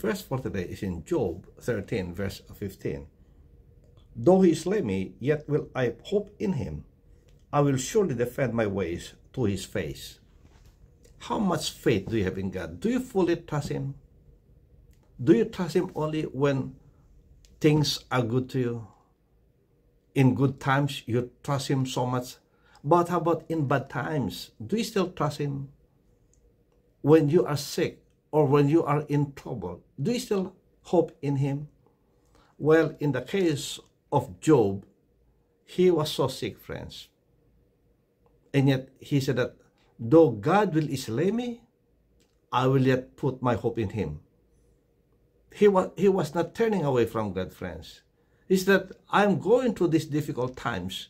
verse for today is in Job 13, verse 15. Though he slay me, yet will I hope in him. I will surely defend my ways to his face. How much faith do you have in God? Do you fully trust him? Do you trust him only when things are good to you? In good times, you trust him so much. But how about in bad times? Do you still trust him? When you are sick or when you are in trouble, do you still hope in him? Well, in the case of Job, he was so sick, friends. And yet he said that, though God will slay me, I will yet put my hope in him. He was not turning away from God, friends. He said that I'm going through these difficult times.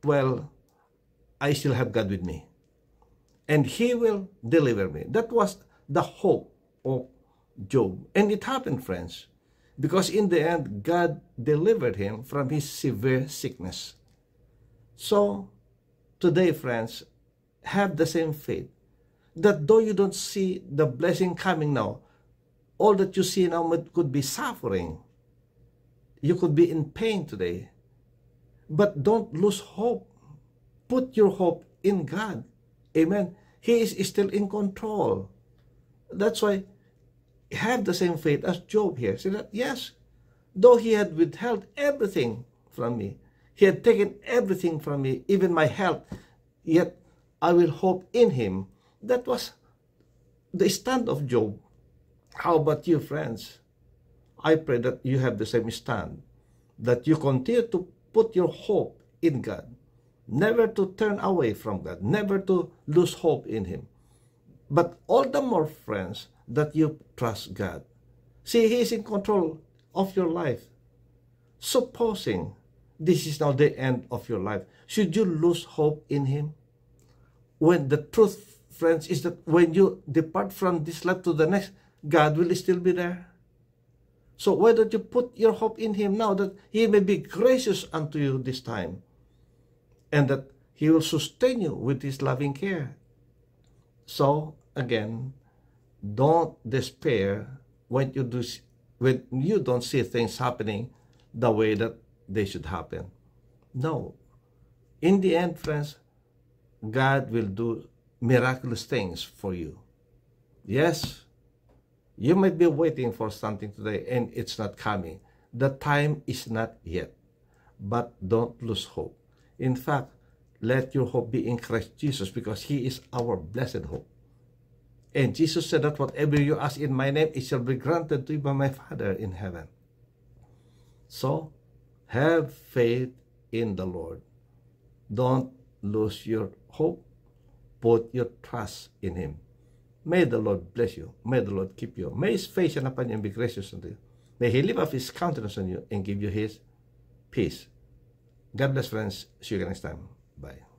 Well, I still have God with me. And he will deliver me. That was the hope of Job. And it happened, friends. Because in the end, God delivered him from his severe sickness. So, today, friends, have the same faith. That though you don't see the blessing coming now, all that you see now could be suffering. You could be in pain today. But don't lose hope. Put your hope in God. Amen. He is still in control. That's why have the same faith as Job here. Say that, yes, though he had withheld everything from me, he had taken everything from me, even my health, yet I will hope in him. That was the stand of Job. How about you, friends? I pray that you have the same stand, that you continue to put your hope in God, never to turn away from God, never to lose hope in him. But all the more, friends, that you trust God. See, he is in control of your life. Supposing this is now the end of your life, should you lose hope in him? When the truth, friends, is that when you depart from this life to the next, God will still be there. So why don't you put your hope in him now, that he may be gracious unto you this time, and that he will sustain you with his loving care. So again, don't despair when you don't see things happening the way that they should happen. No. In the end, friends, God will do miraculous things for you. Yes, you might be waiting for something today and it's not coming. The time is not yet. But don't lose hope. In fact, let your hope be in Christ Jesus, because he is our blessed hope. And Jesus said that whatever you ask in my name, it shall be granted to you by my Father in heaven. So, have faith in the Lord. Don't lose your hope. Put your trust in him. May the Lord bless you. May the Lord keep you. May his face shine upon you and be gracious unto you. May he lift up his countenance on you and give you his peace. God bless, friends. See you next time. Bye.